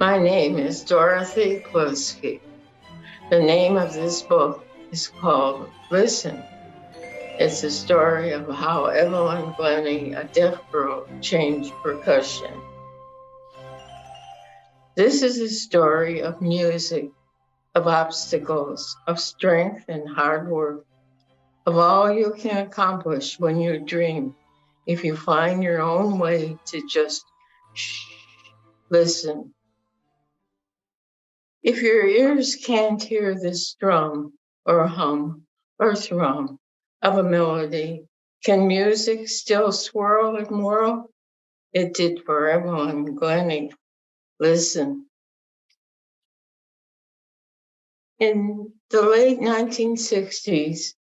My name is Dorothy Pliskie. The name of this book is called Listen. It's a story of how Evelyn Glennie, a deaf girl, changed percussion. This is a story of music, of obstacles, of strength and hard work, of all you can accomplish when you dream, if you find your own way to just listen. If your ears can't hear the strum or hum or thrum of a melody, can music still swirl and whirl? It did for Evelyn Glennie. Listen. In the late 1960s,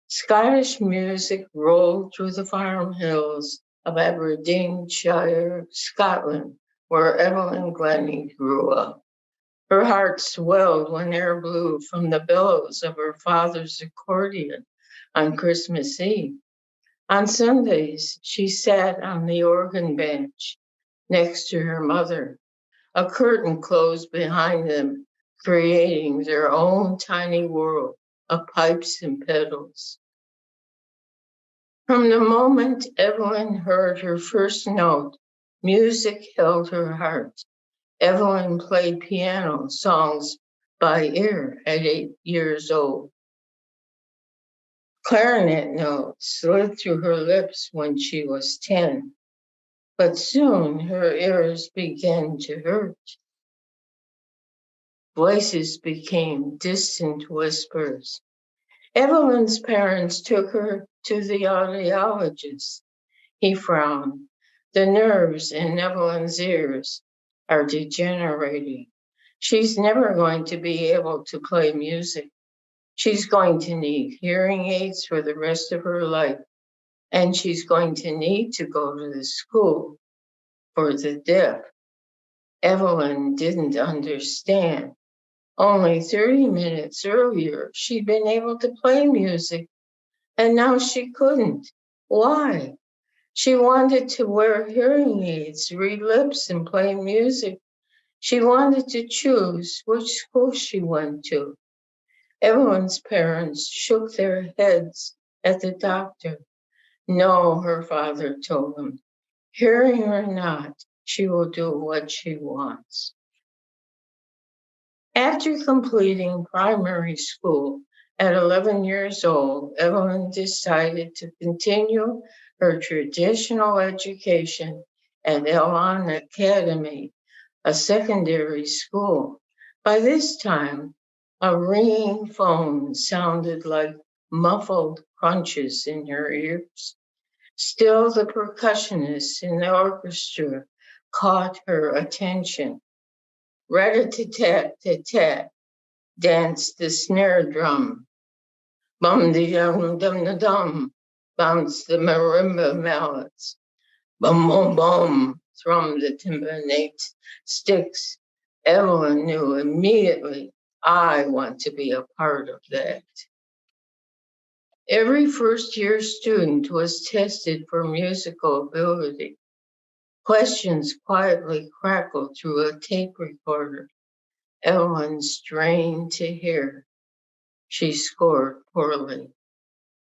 Scottish music rolled through the farm hills of Aberdeenshire, Scotland, where Evelyn Glennie grew up. Her heart swelled when air blew from the billows of her father's accordion on Christmas Eve. On Sundays, she sat on the organ bench next to her mother. A curtain closed behind them, creating their own tiny world of pipes and pedals. From the moment Evelyn heard her first note, music held her heart. Evelyn played piano songs by ear at 8 years old. Clarinet notes slid through her lips when she was 10, but soon her ears began to hurt. Voices became distant whispers. Evelyn's parents took her to the audiologist. He frowned. The nerves in Evelyn's ears are degenerating. She's never going to be able to play music. She's going to need hearing aids for the rest of her life, and she's going to need to go to the school for the deaf. Evelyn didn't understand. Only 30 minutes earlier, she'd been able to play music, and now she couldn't. Why? She wanted to wear hearing aids, read lips, and play music. She wanted to choose which school she went to. Evelyn's parents shook their heads at the doctor. No, her father told them. Hearing or not, she will do what she wants. After completing primary school at 11 years old, Evelyn decided to continue her traditional education at Elon Academy, a secondary school. By this time, a ringing phone sounded like muffled crunches in her ears. Still, the percussionist in the orchestra caught her attention. Rat-a-tat-tat-tat danced the snare drum. Bum-de-dum-dum-de-dum bounced the marimba mallets. Bum-bum-bum thrummed the timpanate sticks. Evelyn knew immediately, I want to be a part of that. Every first-year student was tested for musical ability. Questions quietly crackled through a tape recorder. Evelyn strained to hear. She scored poorly.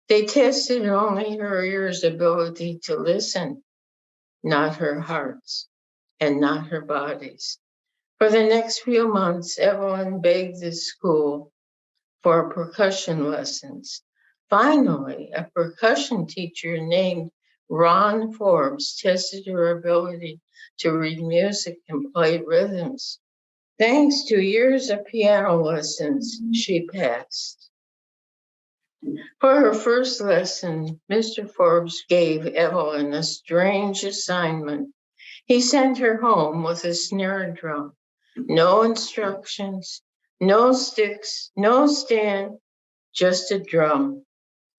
They tested only her ears' ability to listen, not her heart's, and not her body's. For the next few months, Evelyn begged the school for percussion lessons. Finally, a percussion teacher named Ron Forbes tested her ability to read music and play rhythms. Thanks to years of piano lessons, she passed. For her first lesson, Mr. Forbes gave Evelyn a strange assignment. He sent her home with a snare drum. No instructions, no sticks, no stand, just a drum.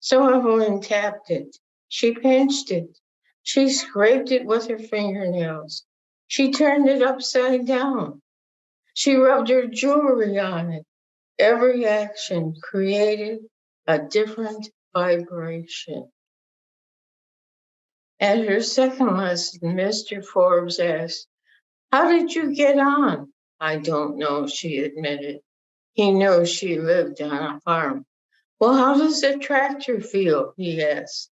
So Evelyn tapped it. She pinched it. She scraped it with her fingernails. She turned it upside down. She rubbed her jewelry on it. Every action created a different vibration. At her second lesson, Mr. Forbes asked, how did you get on? I don't know, she admitted. He knew she lived on a farm. Well, how does the tractor feel? He asked.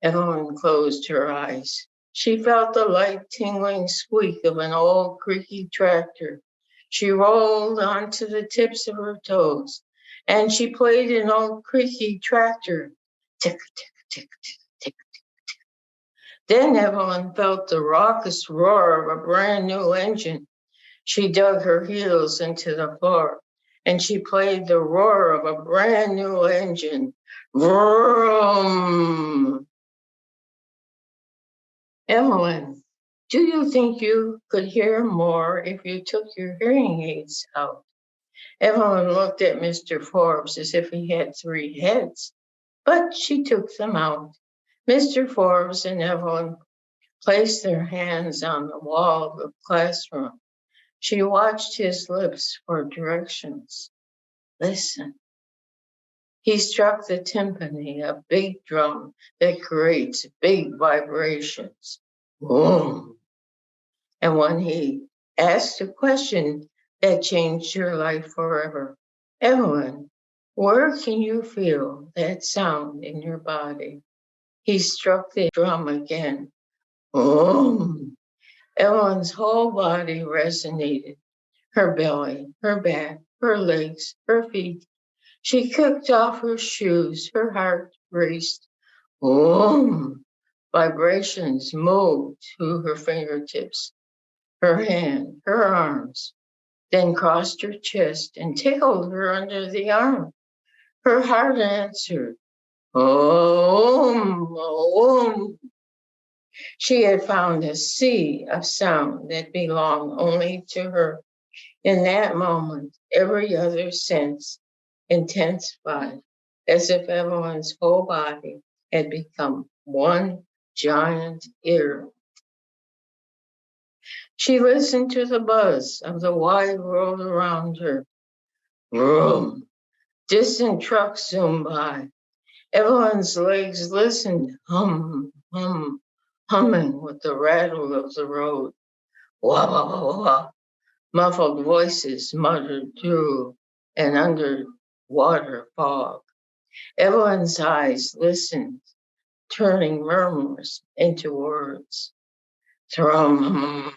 Evelyn closed her eyes. She felt the light tingling squeak of an old creaky tractor. She rolled onto the tips of her toes, and she played an old creaky tractor. Tick, tick, tick, tick, tick. Then Evelyn felt the raucous roar of a brand new engine. She dug her heels into the floor, and she played the roar of a brand new engine. Vroom! Evelyn, do you think you could hear more if you took your hearing aids out? Evelyn looked at Mr. Forbes as if he had three heads, but she took them out. Mr. Forbes and Evelyn placed their hands on the wall of the classroom. She watched his lips for directions. Listen. He struck the timpani, a big drum that creates big vibrations. Boom. And when he asked a question that changed your life forever, Evelyn, where can you feel that sound in your body? He struck the drum again. Boom. Evelyn's whole body resonated. Her belly, her back, her legs, her feet. She kicked off her shoes. Her heart raced. Boom! Vibrations moved through her fingertips, her hand, her arms, then crossed her chest and tickled her under the arm. Her heart answered. Boom! She had found a sea of sound that belonged only to her. In that moment, every other sense intensified, as if Evelyn's whole body had become one giant ear. She listened to the buzz of the wide world around her. Vroom! Distant trucks zoomed by. Evelyn's legs listened, humming with the rattle of the road. Wah, wah, wah, wah. Muffled voices muttered through an underwater fog. Evelyn's eyes listened, turning murmurs into words. Thrum.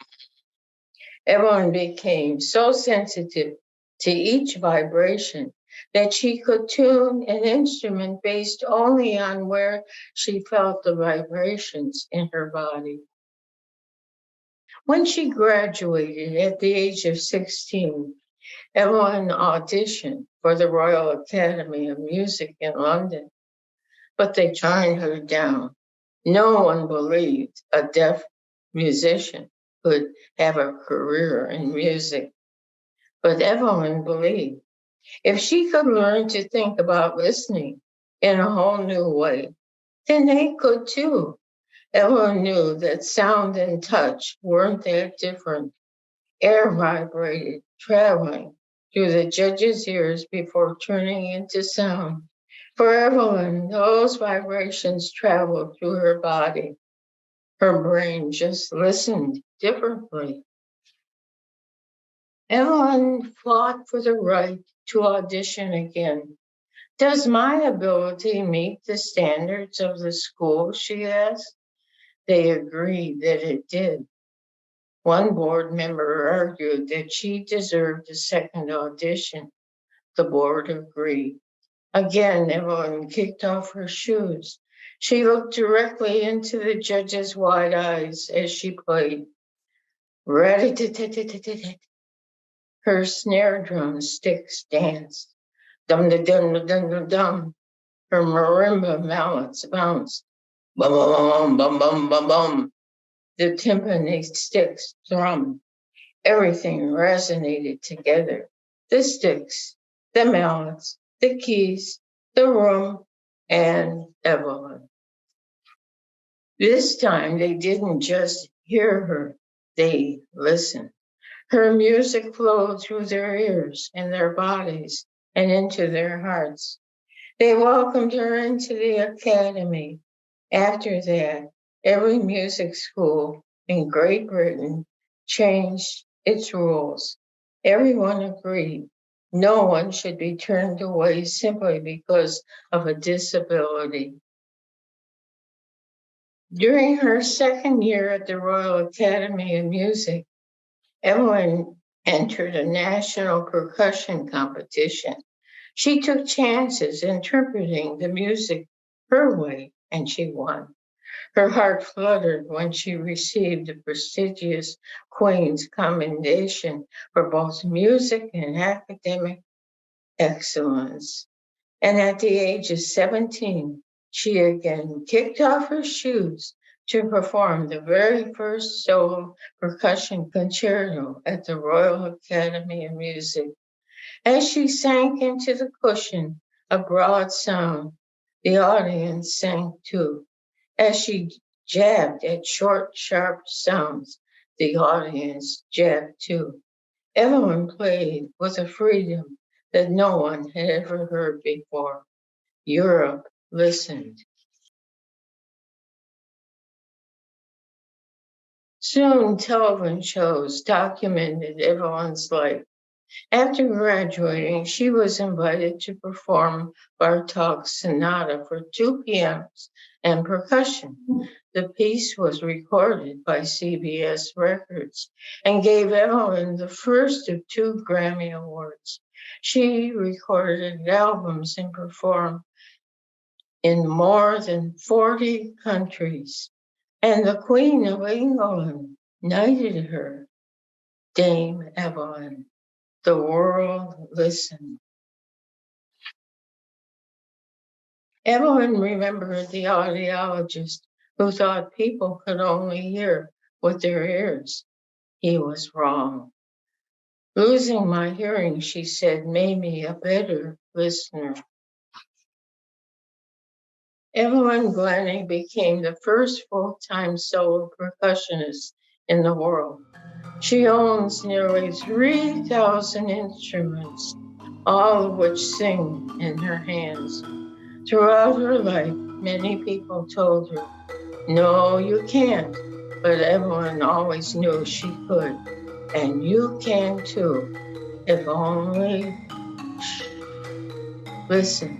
Evelyn became so sensitive to each vibration that she could tune an instrument based only on where she felt the vibrations in her body. When she graduated at the age of 16, Evelyn auditioned for the Royal Academy of Music in London, but they turned her down. No one believed a deaf musician could have a career in music, but Evelyn believed if she could learn to think about listening in a whole new way, then they could too. Evelyn knew that sound and touch weren't that different. Air vibrated, traveling through the judge's ears before turning into sound. For Evelyn, those vibrations traveled through her body. Her brain just listened differently. Evelyn fought for the right to audition again. Does my ability meet the standards of the school? She asked. They agreed that it did. One board member argued that she deserved a second audition. The board agreed. Again, Evelyn kicked off her shoes. She looked directly into the judge's wide eyes as she played. Rat-a-tat-tat-tat-tat. Her snare drum sticks danced. Dum-da-dum-da-dum-da-dum. Her marimba mallets bounced. Bum, bum, bum, bum, bum, bum. The timpani sticks thrummed. Everything resonated together. The sticks, the mallets, the keys, the room, and Evelyn. This time they didn't just hear her, they listened. Her music flowed through their ears and their bodies and into their hearts. They welcomed her into the academy. After that, every music school in Great Britain changed its rules. Everyone agreed. No one should be turned away simply because of a disability. During her second year at the Royal Academy of Music, Evelyn entered a national percussion competition. She took chances interpreting the music her way, and she won. Her heart fluttered when she received the prestigious Queen's commendation for both music and academic excellence. And at the age of 17, she again kicked off her shoes to perform the very first solo percussion concerto at the Royal Academy of Music. As she sank into the cushion, a broad sound, the audience sank too. As she jabbed at short, sharp sounds, the audience jabbed too. Evelyn played with a freedom that no one had ever heard before. Europe listened. Soon, television shows documented Evelyn's life. After graduating, she was invited to perform Bartók's sonata for two pianos and percussion. The piece was recorded by CBS Records and gave Evelyn the first of two Grammy Awards. She recorded albums and performed in more than 40 countries, and the Queen of England knighted her, Dame Evelyn. The world listened. Evelyn remembered the audiologist who thought people could only hear with their ears. He was wrong. Losing my hearing, she said, made me a better listener. Evelyn Glennie became the first full-time solo percussionist in the world. She owns nearly 3,000 instruments, all of which sing in her hands. Throughout her life, many people told her, no, you can't, but Evelyn always knew she could, and you can too, if only listen.